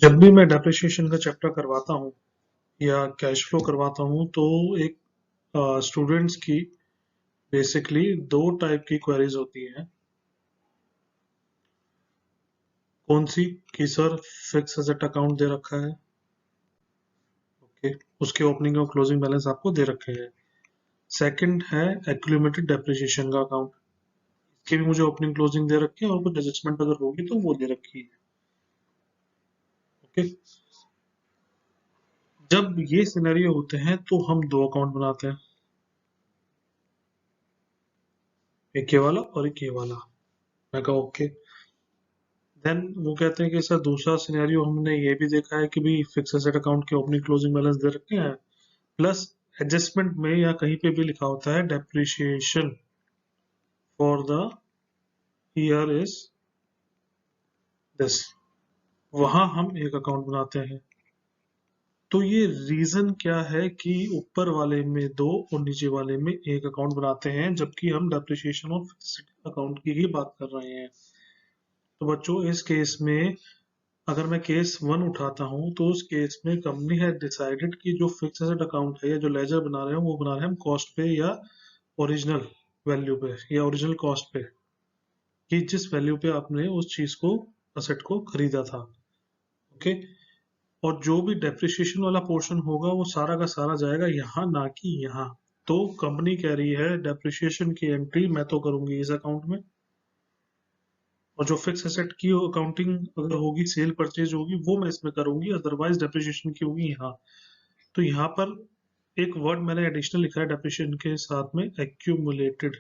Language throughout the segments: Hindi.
जब भी मैं डेप्रिसिएशन का चैप्टर करवाता हूँ या कैश फ्लो करवाता हूँ तो एक स्टूडेंट्स की बेसिकली दो टाइप की क्वेरीज होती हैं। कौन सी? कि सर फिक्स एसेट अकाउंट दे रखा है, ओके, उसके ओपनिंग और क्लोजिंग बैलेंस आपको दे रखे हैं। सेकंड है एक्यूमुलेटेड डेप्रिसिएशन का अकाउंट, इसके भी मुझे ओपनिंग क्लोजिंग दे रखे हैं और कुछ एडजस्टमेंट अगर होगी तो वो दे रखी है। ओके, जब ये सिनेरियो होते हैं तो हम दो अकाउंट बनाते हैं, एक ये वाला और एक ये वाला। मैं कहा ओके। देन वो कहते हैं कि सर दूसरा सिनेरियो हमने ये भी देखा है कि भी फिक्स एसेट अकाउंट के ओपनिंग क्लोजिंग बैलेंस दे रखे हैं, प्लस एडजस्टमेंट में या कहीं पे भी लिखा होता है depreciation for the year is this, वहां हम एक अकाउंट बनाते हैं। तो ये रीजन क्या है कि ऊपर वाले में दो और नीचे वाले में एक अकाउंट बनाते हैं जबकि हम डेप्रिसिएशन और फिक्स अकाउंट की ही बात कर रहे हैं। तो बच्चों इस केस में अगर मैं केस वन उठाता हूं तो उस केस में कंपनी है डिसाइडेड कि जो फिक्स एसेट अकाउंट है या जो लेजर बना रहे हैं वो बना रहे हैं हम कॉस्ट पे या ओरिजिनल वैल्यू पे या ओरिजिनल कॉस्ट पे, कि जिस वैल्यू पे आपने उस चीज को असेट को खरीदा था। ओके, और जो भी डेप्रिसिएशन वाला पोर्शन होगा वो सारा का सारा जाएगा यहाँ, ना कि यहाँ। तो कंपनी कह रही है डेप्रिसिएशन की एंट्री मैं तो करूंगी इस अकाउंट में, और जो फिक्स एसेट की अकाउंटिंग अगर होगी, सेल परचेज होगी, वो मैं इसमें करूंगी, अदरवाइज डेप्रिसिएशन की होगी यहाँ। तो यहाँ पर एक वर्ड मैंने एडिशनल लिखा है डेप्रिसिएशन के साथ में, एक्यूमुलेटेड।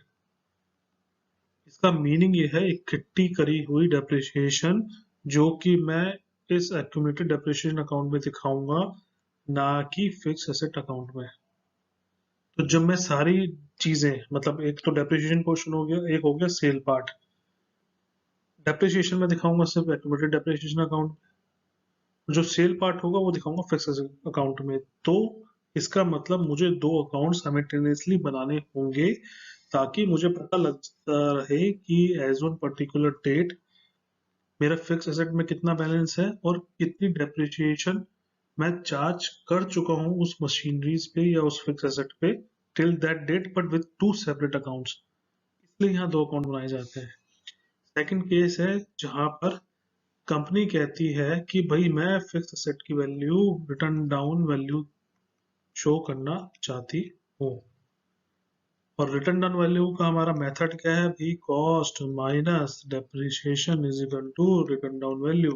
इसका मीनिंग ये है इकट्ठी करी हुई डेप्रिसिएशन जो कि मैं इस एक्यूमुलेटेड डेप्रिसिएशन अकाउंट में दिखाऊंगा, ना कि फिक्स एसेट अकाउंट में। तो जब मैं सारी चीजें, मतलब एक तो डेप्रिसिएशन पोर्शन हो गया, एक हो गया सेल पार्ट, डेप्रिसिएशन में दिखाऊंगा सिर्फ एक्यूमुलेटेड डेप्रिसिएशन अकाउंट, जो सेल पार्ट होगा वो दिखाऊंगा फिक्स अकाउंट में। तो इसका मतलब मुझे दो अकाउंट साइमल्टेनियसली बनाने होंगे ताकि मुझे पता लगता रहे कि एज वन पर्टिकुलर डेट मेरा फिक्स एसेट में कितना बैलेंस है और कितनी डेप्रिसिएशन मैं चार्ज कर चुका हूँ उस मशीनरीज पे या उस फिक्स एसेट पे till that date, but with two separate accounts. इसलिए यहाँ दो अकाउंट बनाए जाते हैं। सेकंड केस है जहां पर कंपनी कहती है कि भाई मैं फिक्स एसेट की value, return down value show करना चाहती हूँ। और रिटर्न डाउन वैल्यू का हमारा मेथड क्या है भी, cost minus depreciation is equal to written down value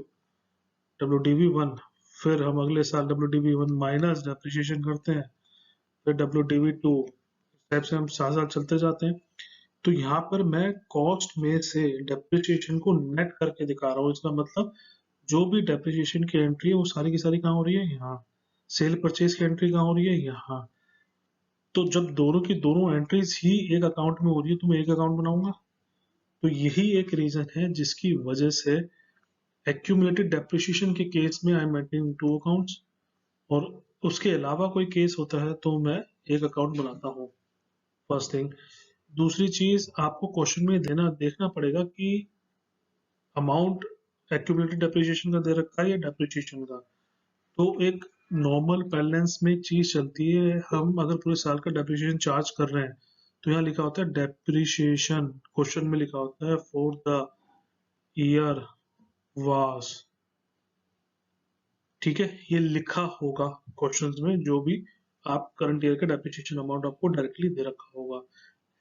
WDV1। फिर हम अगले साल WDV1 माइनस डेप्रिसिएशन करते हैं, फिर WDV2, इस टाइप से हम साल साल चलते जाते हैं। तो यहाँ पर मैं कॉस्ट में से डेप्रिसिएशन को नेट करके दिखा रहा हूँ। इसका मतलब जो भी डेप्रिसिएशन की एंट्री है वो सारी की सारी कहाँ हो रही है, यहाँ। सेल परचेज की एंट्री कहाँ हो रही है, यहाँ। तो जब दोनों की दोनों एंट्रीज ही एक अकाउंट में हो रही है तो मैं एक अकाउंट बनाऊंगा। तो यही एक रीजन है जिसकी वजह से एक्यूमुलेटेड डेप्रिसिएशन के केस में I am maintaining two accounts, और उसके अलावा कोई केस होता है तो मैं एक अकाउंट बनाता हूँ। First thing. दूसरी चीज, आपको क्वेश्चन में देना देखना पड़ेगा कि अमाउंट एक्यूमुलेटेड डेप्रिसिएशन का दे रखा है या डेप्रिसिएशन का। तो एक नॉर्मल बैलेंस में चीज चलती है, हम अगर पूरे साल का डेप्रिसिएशन चार्ज कर रहे हैं तो यहाँ लिखा होता है डेप्रिसिएशन, क्वेश्चन में लिखा होता है फॉर द ईयर वास। ठीक है, ये लिखा होगा क्वेश्चंस में, जो भी आप करंट ईयर का डेप्रिसिएशन अमाउंट आपको डायरेक्टली दे रखा होगा।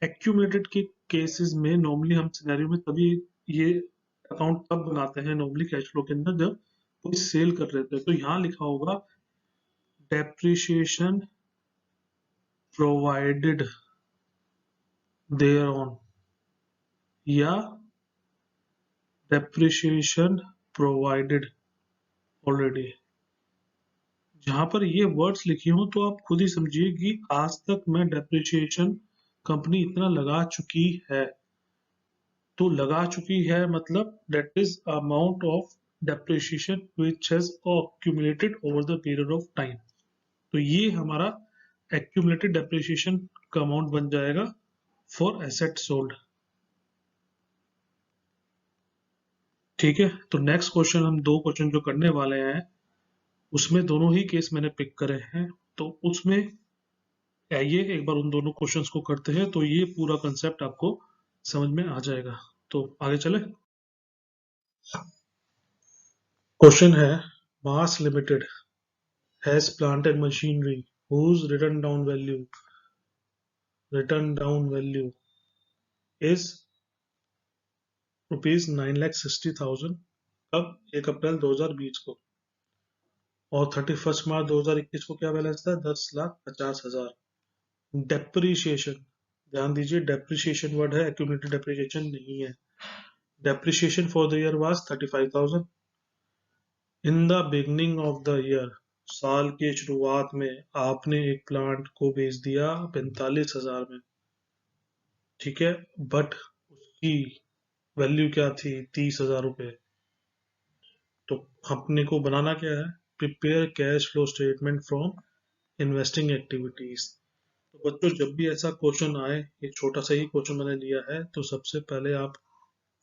एक्यूमुलेटेड के केसेस में नॉर्मली हम सिनेरियो में तभी ये अकाउंट तब बनाते हैं नॉर्मली कैश फ्लो के अंदर जब कोई सेल कर रहे थे। तो यहाँ लिखा होगा डेप्रिसिएशन प्रोवाइडेड देयर ऑन, या डेप्रिसिएशन प्रोवाइडेड ऑलरेडी। जहां पर ये वर्ड्स लिखी हूं तो आप खुद ही समझिए कि आज तक मैं डेप्रिसिएशन कंपनी इतना लगा चुकी है। तो लगा चुकी है मतलब that is amount of depreciation which has accumulated over the period of time. तो ये हमारा accumulated डेप्रिसिएशन का अमाउंट बन जाएगा फॉर एसेट सोल्ड। ठीक है, तो नेक्स्ट क्वेश्चन, हम दो क्वेश्चन जो करने वाले हैं उसमें दोनों ही केस मैंने पिक करे हैं, तो उसमें आइए एक बार उन दोनों क्वेश्चंस को करते हैं, तो ये पूरा कंसेप्ट आपको समझ में आ जाएगा। तो आगे चले। क्वेश्चन है, Mass Limited has plant and machinery whose written down value is ₹9,60,000 कब? 1 अप्रैल 2020 को। और 31 मार्च 2021 को क्या बैलेंस था? 10,50,000। डेप्रिसिएशन, ध्यान दीजिए, डेप्रिसिएशन वर्ड है, एक्यूमुलेटेड डेप्रिसिएशन नहीं है। Depreciation for the year was 35,000 in the beginning of the year. साल के शुरुआत में आपने एक प्लांट को बेच दिया 45,000 में, ठीक है, बट उसकी वैल्यू क्या थी? 30,000 रुपए। तो अपने को बनाना क्या है? Prepare cash flow statement from investing activities. तो बच्चों, जब भी ऐसा क्वेश्चन आए, एक छोटा सा ही क्वेश्चन मैंने लिया है, तो सबसे पहले आप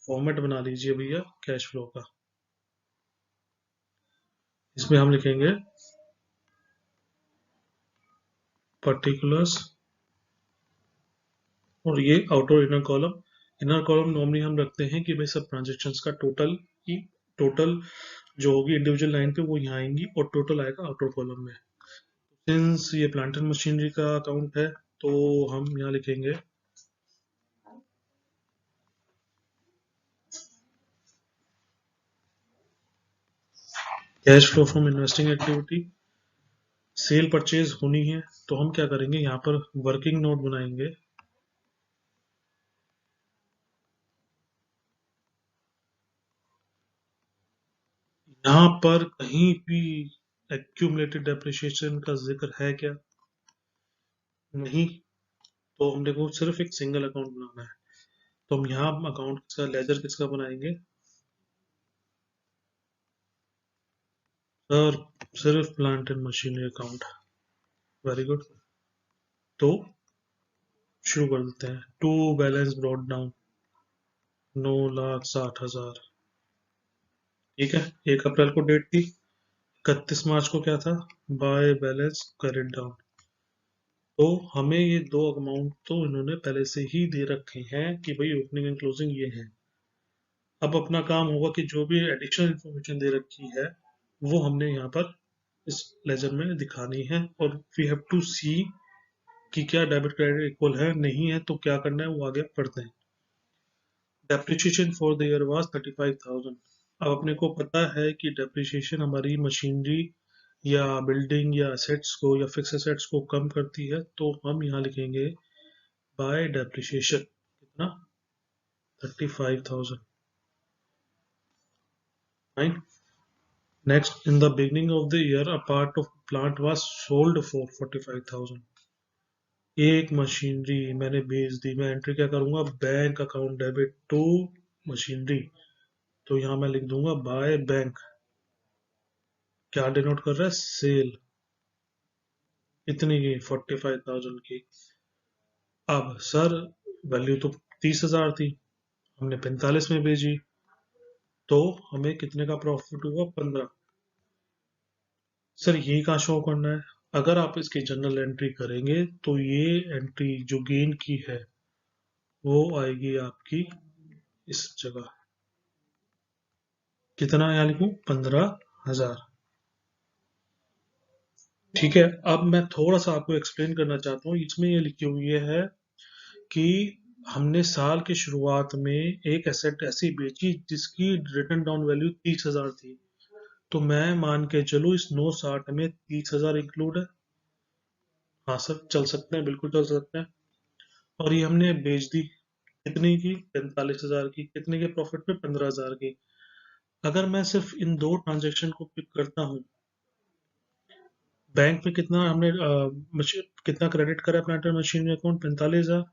फॉर्मेट बना लीजिए भैया कैश फ्लो का। इसमें हम लिखेंगे पर्टिकुलर्स, और ये outer inner column. Inner column normally हम रखते हैं कि भाई सब ट्रांजेक्शन्स का टोटल की टोटल जो होगी इंडिविजुअल लाइन पे वो यहाँ आएंगी, और टोटल आएगा आउटर कॉलम में। सिंस ये प्लांट एंड मशीनरी का अकाउंट है, तो हम यहाँ लिखेंगे cash flow from investing activity. Cell purchase होनी है, तो हम क्या करेंगे, यहाँ पर वर्किंग नोट बनाएंगे। यहाँ पर कहीं भी एक्यूमुलेटेड डेप्रिसिएशन का जिक्र है क्या? नहीं। तो हमने को सिर्फ एक सिंगल अकाउंट बनाना है, तो हम यहाँ अकाउंट का लेजर किसका बनाएंगे? सर, सिर्फ plant and machinery account. Very good. तो शुरू कर देते हैं। टू बैलेंस ब्रॉट डाउन 9,60,000, ठीक है। 1 अप्रैल को डेट थी। 31 मार्च को क्या था? By balance carried down. तो हमें ये दो अमाउंट तो इन्होंने पहले से ही दे रखे हैं कि भाई ओपनिंग एंड क्लोजिंग ये है। अब अपना काम होगा कि जो भी एडिशनल इंफॉर्मेशन दे रखी है वो हमने यहाँ पर इस लेजर में दिखानी है, और वी हैव टू सी कि क्या डेबिट क्रेडिट इक्वल है, नहीं है तो क्या करना है वो आगे पढ़ते हैं। Depreciation for the year was 35,000। अब अपने को पता है कि डेप्रिसिएशन हमारी मशीनरी या बिल्डिंग या असेट्स को या फिक्स असेट्स को कम करती है, तो हम यहाँ लिखेंगे बाय डेप्रिसिएशन कितना? 35,000। Fine. Next, in the beginning of the year a part of plant was sold for 45,000। एक मशीनरी मैंने बेच दी। मैं एंट्री क्या करूंगा? Bank account debit to machinery. तो यहाँ मैं लिख दूंगा बाय बैंक। क्या डिनोट कर रहा है? सेल। इतनी की 45,000 की। अब सर, वैल्यू तो 30,000 थी, हमने 45 में भेजी, तो हमें कितने का प्रॉफिट हुआ? 15। सर ये कहाँ शो करना है? अगर आप इसकी जनरल एंट्री करेंगे तो ये एंट्री जो गेन की है वो आएगी आपकी इस जगह। कितना यहाँ लिखूं? 15,000। ठीक है। अब मैं थोड़ा सा आपको एक्सप्लेन करना चाहता हूँ। इसमें ये लिखी हुई है कि हमने साल की शुरुआत में एक एसेट ऐसी बेची जिसकी रिटर्न डाउन वैल्यू 30,000 थी। तो मैं मान के चलूँ इस 960 में 30,000 इंक्लूड है। हाँ सर, चल सकते हैं, बिल्कुल चल सकते हैं। और ये हमने बेच दी कितने की? 45,000 की। कितने के प्रॉफिट पे? 15,000 की। अगर मैं सिर्फ इन दो ट्रांजेक्शन को पिक करता हूँ, बैंक में कितना हमने कितना क्रेडिट करा प्लांट एंड मशीनरी अकाउंट? 45,000।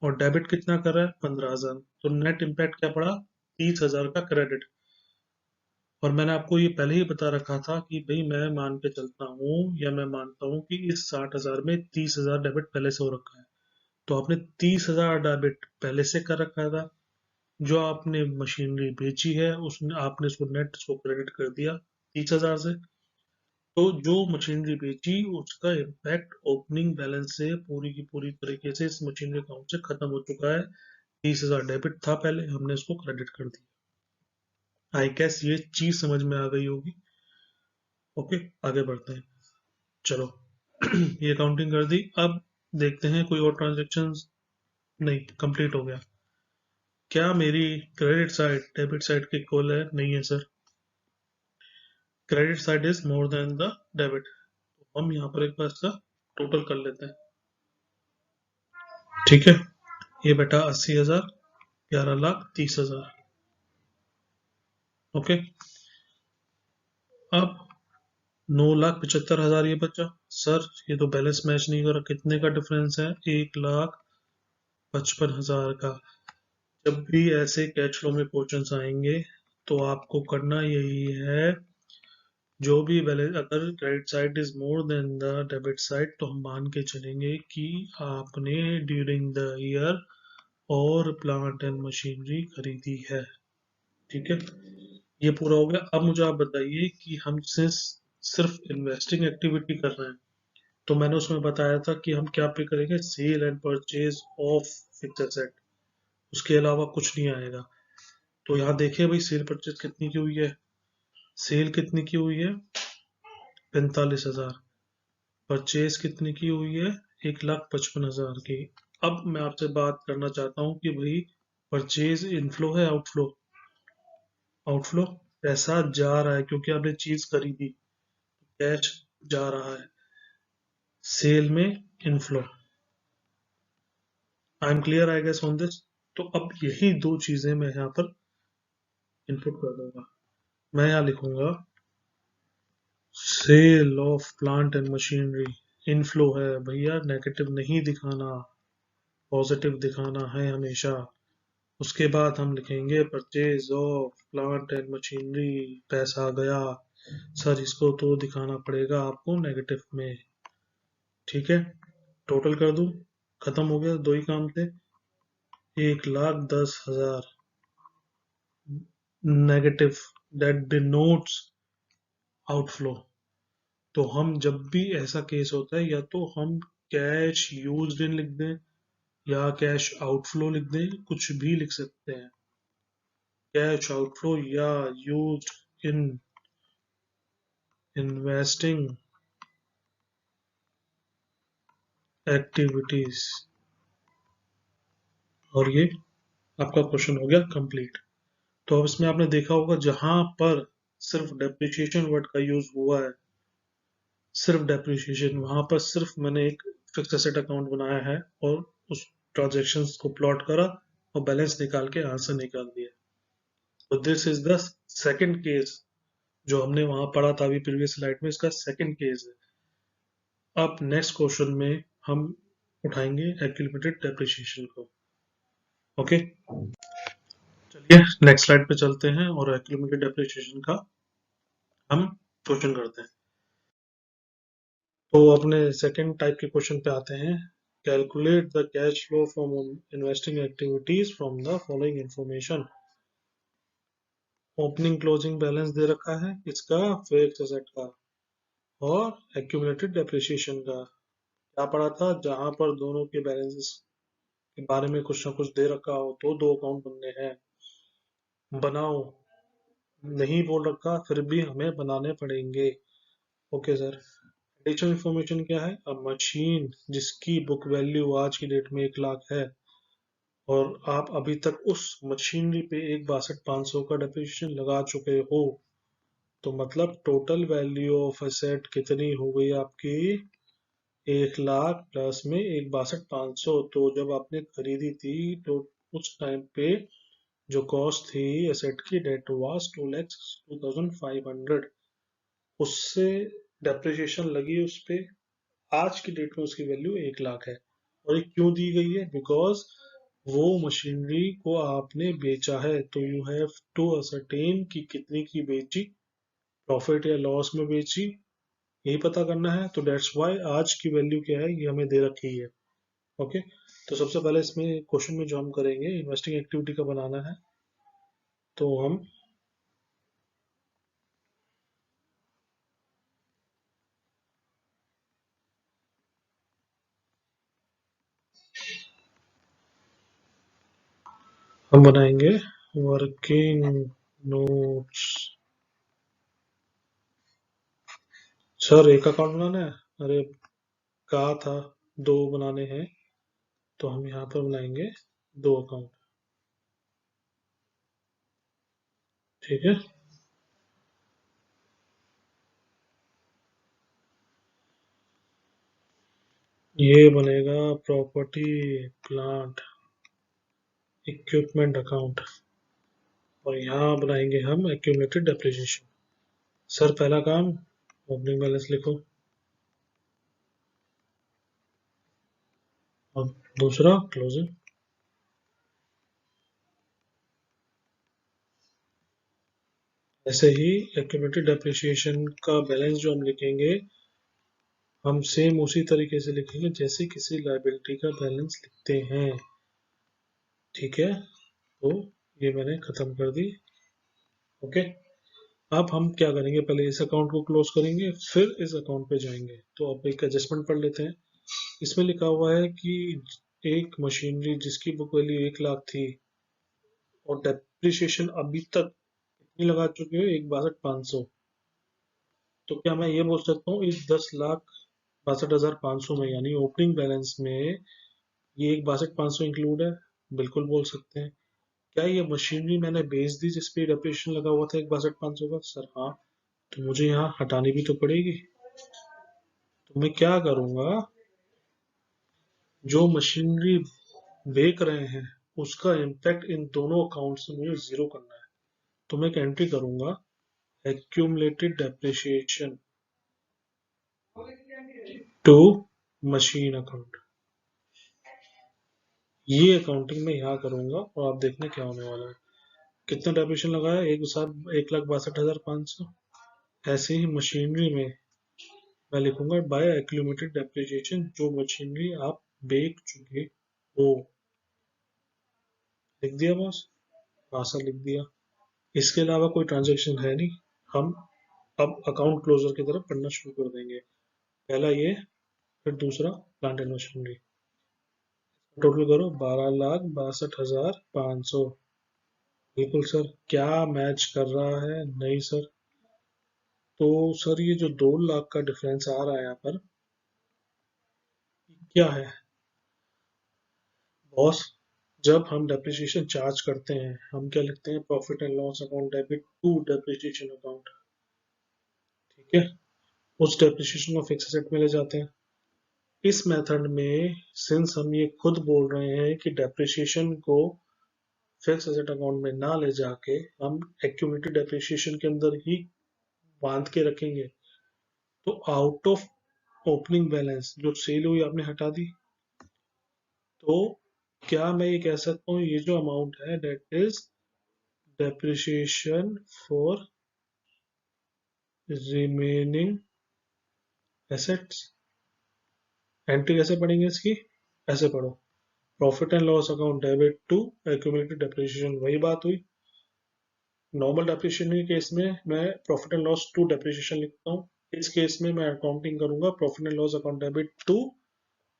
और डेबिट कितना कर रहा है? 15,000। तो नेट इम्पैक्ट क्या पड़ा? 30,000 का क्रेडिट। और मैंने आपको ये पहले ही बता रखा था कि भाई मैं मान के चलता हूँ या मैं मानता हूँ कि इस 60,000 में 30,000 डेबिट पहले से हो रखा है। तो आपने 30,000 डेबिट पहले से कर रखा था, जो आपने मशीनरी बेची है उसने आपने उसको नेट उसको क्रेडिट कर दिया 30,000 से। तो जो मशीनरी बेची उसका इम्पैक्ट ओपनिंग बैलेंस से पूरी की पूरी तरीके से इस मशीनरी अकाउंट से खत्म हो चुका है। 30,000 डेबिट था पहले, हमने उसको क्रेडिट कर दिया। आई गेस ये चीज समझ में आ गई होगी। ओके, आगे बढ़ते हैं। चलो ये अकाउंटिंग कर दी। अब देखते हैं कोई और ट्रांजेक्शन। नहीं, कंप्लीट हो गया। क्या मेरी क्रेडिट साइड डेबिट साइड के इक्वल है? नहीं है sir. Credit side is more than the debit. तो हम यहाँ पर एक बार इसका टोटल कर लेते हैं। ठीक है, ये बेटा 80,000, 11,30,000। ओके, अब 9,75,000 ये बचा। सर ये तो बैलेंस मैच नहीं कर रहा, कितने का डिफरेंस है? 1,55,000 का। जब भी ऐसे कैश फ्लो में क्वेश्चंस आएंगे तो आपको करना यही है, जो भी बैलेंस अगर credit side is more than the debit side तो हम मान के चलेंगे कि आपने ड्यूरिंग द ईयर और प्लांट एंड मशीनरी खरीदी है। ठीक है, ये पूरा हो गया। अब मुझे आप बताइए कि हम सिर्फ इन्वेस्टिंग एक्टिविटी कर रहे हैं, तो मैंने उसमें बताया था कि हम क्या पे करेंगे, sale and purchase of fixed asset, उसके अलावा कुछ नहीं आएगा। तो यहाँ देखिए भाई, सेल परचेज कितनी की हुई है? सेल कितनी की हुई है? 45,000। परचेज कितनी की हुई है? 1,55,000 की। अब मैं आपसे बात करना चाहता हूँ कि भाई परचेज इनफ्लो है आउटफ्लो? आउटफ्लो, पैसा जा रहा है क्योंकि आपने चीज खरीदी, कैश जा रहा है। सेल में inflow. I am clear I guess on this. तो अब यही दो चीजें मैं यहाँ पर इनपुट कर दूंगा। मैं यहाँ लिखूंगा sale of plant and machinery inflow है भैया, नेगेटिव नहीं दिखाना, पॉजिटिव दिखाना है हमेशा। उसके बाद हम लिखेंगे purchase of plant and machinery, पैसा गया। सर इसको तो दिखाना पड़ेगा आपको नेगेटिव में। ठीक है, टोटल कर दूं, खत्म हो गया, दो ही काम थे। 1,10,000 नेगेटिव, दैट डिनोट्स आउटफ्लो। तो हम जब भी ऐसा केस होता है, या तो हम कैश यूज्ड इन लिख दें या कैश आउटफ्लो लिख दें, कुछ भी लिख सकते हैं। कैश आउटफ्लो या यूज्ड इन इन्वेस्टिंग एक्टिविटीज। और ये आपका क्वेश्चन हो गया कंप्लीट। तो अब इसमें आपने देखा होगा जहां पर सिर्फ डेप्रिसिएशन वर्ड का यूज हुआ है, सिर्फ डेप्रिसिएशन, वहां पर सिर्फ मैंने एक फिक्स्ड एसेट अकाउंट बनाया है और उस ट्रांजेक्शन्स को प्लॉट करा और बैलेंस निकाल के आंसर निकाल दिया। तो this is the second case जो हमने वहां पढ़ा था अभी प्रीवियस स्लाइड में, इसका सेकंड केस है। अब नेक्स्ट क्वेश्चन में हम उठाएंगे एक्यूमुलेटेड डेप्रिसिएशन को। ओके, चलिए नेक्स्ट स्लाइड पे चलते हैं और एक्यूमुलेटेड डेप्रिसिएशन का हम क्वेश्चन करते हैं। तो अपने सेकंड टाइप के क्वेश्चन पे आते हैं। Calculate the cash flow from investing activities from the following information. Opening closing balance दे रखा है इसका, फिक्स्ड एसेट का और एक्यूमुलेटेड डेप्रिसिएशन का। क्या पढ़ा था, जहां पर दोनों के बैलेंसेस के बारे में कुछ ना कुछ दे रखा हो तो दो अकाउंट बनने हैं। बनाओ, नहीं बोल रखा फिर भी हमें बनाने पड़ेंगे। Okay sir. एडिशनल इंफॉर्मेशन क्या है? अब मशीन जिसकी बुक वैल्यू आज की डेट में 1,00,000 है और आप अभी तक उस मशीनरी पे 1,62,500 का डेप्रिसिएशन लगा चुके हो, तो मतलब टोटल वैल्यू ऑफ एसेट कितनी हो गई आपकी? 1,00,000 प्लस में 1,62,500। तो जब आपने खरीदी थी तो उस टाइम पे जो कॉस्ट थी एसेट की, डेट वाज 2,02,500। उससे डेप्रिसिएशन लगी उस पे, आज की डेट में उसकी वैल्यू 1,00,000 है। और ये क्यों दी गई है? बिकॉज वो मशीनरी को आपने बेचा है, तो यू हैव टू असरटेन कि कितनी की बेची, प्रॉफिट या लॉस में बेची, यही पता करना है। तो डेट्स वाई आज की वैल्यू क्या है ये हमें दे रखी है। ओके, तो सबसे पहले इसमें क्वेश्चन में जो हम करेंगे इन्वेस्टिंग एक्टिविटी का बनाना है। तो हम बनाएंगे वर्किंग नोट्स। सर एक अकाउंट बनाना है? अरे कहा था दो बनाने हैं, तो हम यहाँ पर बनाएंगे दो अकाउंट। ठीक है, ये बनेगा प्रॉपर्टी प्लांट इक्विपमेंट अकाउंट, और यहाँ बनाएंगे हम एक्यूमुलेटेड डेप्रिसिएशन। सर पहला काम ओपनिंग बैलेंस लिखो, और दूसरा क्लोजिंग। ऐसे ही एक्यूमुलेटेड डेप्रिसिएशन का बैलेंस जो हम लिखेंगे, हम सेम उसी तरीके से लिखेंगे जैसे किसी लायबिलिटी का बैलेंस लिखते हैं। ठीक है, तो ये मैंने खत्म कर दी। ओके, अब हम क्या करेंगे, पहले इस अकाउंट को क्लोज करेंगे, फिर इस अकाउंट पे जाएंगे। तो अब एक एडजस्टमेंट पढ़ लेते हैं। इसमें लिखा हुआ है कि एक मशीनरी जिसकी बुक वैल्यू 1 लाख थी और डेप्रिसिएशन अभी तक कितनी लगा चुके हो, 1,62,500। तो क्या मैं ये बोल सकता हूँ इस 10,62,500 में, यानी ओपनिंग बैलेंस में, ये 1,62,500 इंक्लूड है? बिल्कुल बोल सकते हैं। क्या ये मशीनरी मैंने बेच दी जिसपे डेप्रिसिएशन लगा हुआ था 1,62,500 का? सर हाँ। तो मुझे यहाँ हटानी भी तो पड़ेगी। तो मैं क्या करूंगा, जो मशीनरी बेच रहे हैं उसका इम्पैक्ट इन दोनों अकाउंट से मुझे जीरो करना है। तो मैं एक एंट्री करूंगा, accumulated depreciation to machine account. ये अकाउंटिंग में यहाँ करूंगा, और आप देखने क्या होने वाला है। कितना डेप्रिसिएशन लगाया? 1,62,500। ऐसे ही मशीनरी में मैं लिखूंगा बाय एक्यूमुलेटेड डेप्रिसिएशन, जो मशीनरी आप बेच चुके हो। लिख दिया बॉस? हाँ सर लिख दिया। इसके अलावा कोई ट्रांजैक्शन है नहीं। हम अब अकाउंट क्लोजर की तरफ पढ़ना शुरू कर देंगे। पहला ये, फिर दूसरा प्लांट एंड मशीनरी। टोटल करो 12,62,500। बिल्कुल सर। क्या मैच कर रहा है? नहीं सर। तो सर ये जो 2 लाख का डिफरेंस आ रहा है यहाँ पर, क्या है बॉस? जब हम डेप्रिसिएशन चार्ज करते हैं, हम क्या लिखते हैं, profit and loss account debit to depreciation account. ठीक है, उस डेप्रिसिएशन को फिक्स एसेट में ले जाते हैं। इस मेथड में सिंस हम ये खुद बोल रहे हैं कि डेप्रिसिएशन को फिक्स एसेट अकाउंट में ना ले जाके हम एक्यूमुलेटेड डेप्रिसिएशन के अंदर ही बांध के रखेंगे, तो आउट ऑफ ओपनिंग बैलेंस जो सेल हुई आपने हटा दी। तो क्या मैं ये कह सकता हूँ ये जो अमाउंट है that is depreciation for remaining assets. Entry कैसे पढ़ेंगे इसकी? ऐसे पढ़ो, profit and loss account debit to accumulated depreciation. वही बात हुई। नॉर्मल डेप्रिसिएशन के केस में मैं profit and loss to depreciation लिखता हूँ। इस केस में मैं अकाउंटिंग करूंगा profit and loss account debit to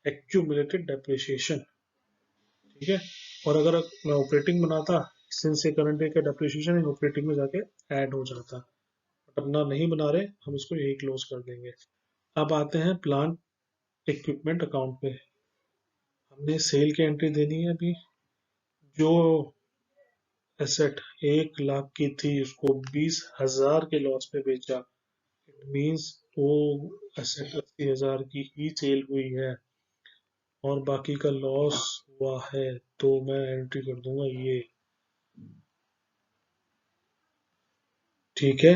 accumulated depreciation. ठीक है, और अगर मैं ऑपरेटिंग बनाता, सिंस ये करंट ईयर का डेप्रिसिएशन है, ऑपरेटिंग में जाके ऐड हो जाता। बट अपना नहीं बना रहे, हम इसको यही क्लोज कर देंगे। अब आते हैं प्लांट इक्विपमेंट अकाउंट पे। हमने सेल की एंट्री देनी है अभी। जो एसेट 1 लाख की थी उसको 20,000 के लॉस पे बेचा, इट मीन्स वो एसेट 80,000 की ही सेल हुई है और बाकी का लॉस हुआ है। तो मैं एंट्री कर दूंगा ये। ठीक है,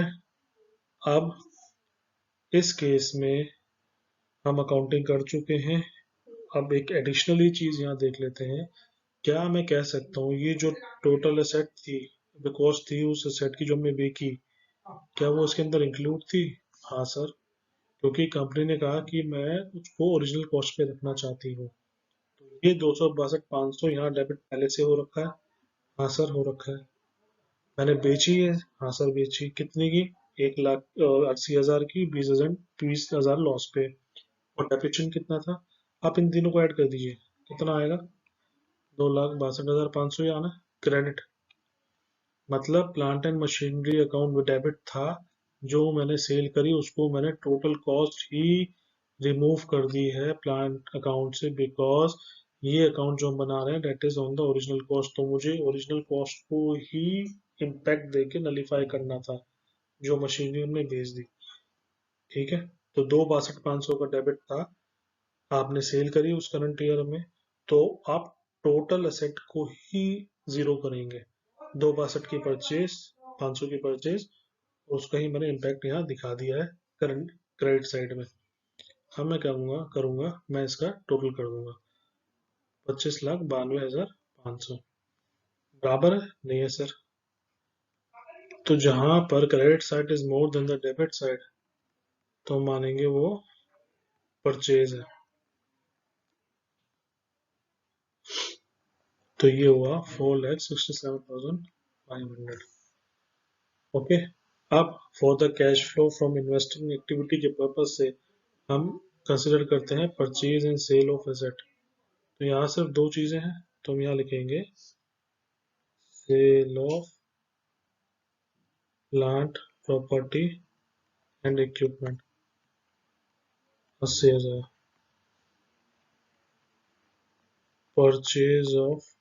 अब इस केस में हम अकाउंटिंग कर चुके हैं। अब एक एडिशनली चीज यहाँ देख लेते हैं। क्या मैं कह सकता हूँ ये जो टोटल एसेट थी, बिकॉज थी उस एसेट की जो हमने बेची, क्या वो उसके अंदर इंक्लूड थी? हाँ सर, क्योंकि कंपनी ने कहा कि मैं उसको ओरिजिनल कॉस्ट पे रखना चाहती हूँ। तो ये 262,500 यहाँ डेबिट पहले से हो रखा है। हाँ सर हो रखा है। मैंने बेची है, हाँ सर बेची, कितने की? 1,80,000 की, 20,000 लॉस पे। और डेप्रिसिएशन कितना था? आप इन तीनों को ऐड कर दीजिए, कितना आएगा? 2,62,500 ही आना। क्रेडिट मतलब प्लांट एंड मशीनरी अकाउंट में डेबिट था, जो मैंने सेल करी उसको मैंने टोटल कॉस्ट ही रिमूव कर दी है प्लांट अकाउंट से, बिकॉज ये अकाउंट जो हम बना रहे हैं that is on the original cost, तो मुझे ओरिजिनल कॉस्ट को ही इम्पैक्ट देके नलीफाई करना था जो मशीनरी हमने बेच दी। ठीक है, तो 2,62,500 का डेबिट था, आपने सेल करी उस करंट ईयर में, तो आप टोटल असेट को ही जीरो करेंगे। 2,62 की परचेज, 500 की परचेज, उसका ही मैंने इम्पैक्ट यहाँ दिखा दिया है करंट क्रेडिट साइड में। अब मैं क्या करूंगा, मैं इसका टोटल कर दूंगा, 25,92,500 बराबर है, नहीं है सर? तो जहां पर credit side is more than the debit side, तो हम मानेंगे वो परचेज है। तो ये हुआ 4,67,500। ओके, अब for the cash flow from investing activity के पर्पज से हम कंसिडर करते हैं purchase and sale of asset. तो यहाँ सिर्फ दो चीजें हैं, तो हम यहाँ लिखेंगे sale of plant property and equipment 80,000, purchase of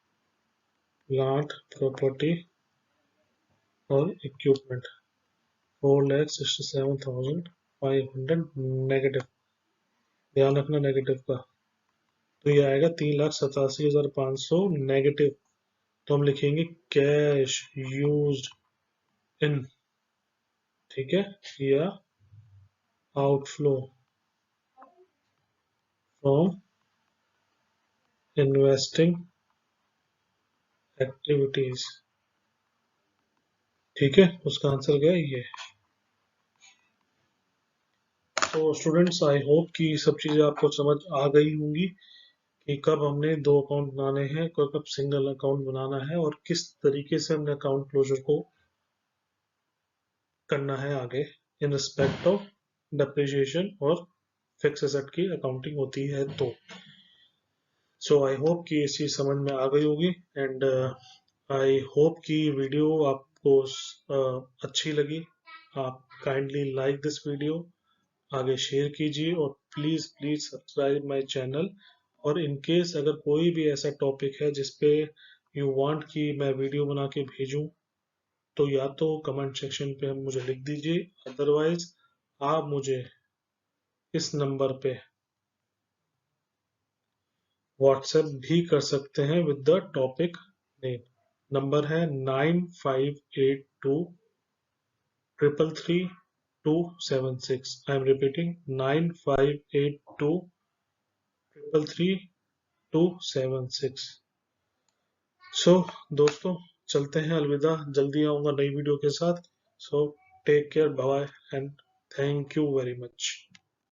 plant property और इक्विपमेंट 4,67,500 नेगेटिव, ध्यान रखना नेगेटिव का। तो ये आएगा 3,87,500 नेगेटिव। तो हम लिखेंगे कैश यूज्ड इन, ठीक है, या आउटफ्लो फ्रॉम इन्वेस्टिंग एक्टिविटीज। ठीक है, उसका आंसर क्या है ये। तो स्टूडेंट्स आई होप कि सब चीजें आपको समझ आ गई होंगी कि कब हमने दो अकाउंट बनाने हैं, कब सिंगल अकाउंट बनाना है, और किस तरीके से हमने अकाउंट क्लोजर को करना है आगे इन रिस्पेक्ट ऑफ डेप्रिसिएशन और फिक्स एसेट की अकाउंटिंग होती है। तो सो आई होप कि ये चीज समझ में आ गई होगी, एंड आई होप कि वीडियो आपको अच्छी लगी। आप काइंडली लाइक दिस वीडियो, आगे शेयर कीजिए, और please please subscribe my channel. और इन केस अगर कोई भी ऐसा टॉपिक है जिसपे यू वांट कि मैं वीडियो बना के भेजूं, तो या तो कमेंट सेक्शन पे हम मुझे लिख दीजिए, अदरवाइज आप मुझे इस नंबर पे व्हाट्सएप भी कर सकते हैं with the topic name. Number है 9582333276। I am repeating 9582333276। सो दोस्तों, चलते हैं, अलविदा, जल्दी आऊंगा नई वीडियो के साथ। So take care, bye and thank you very much.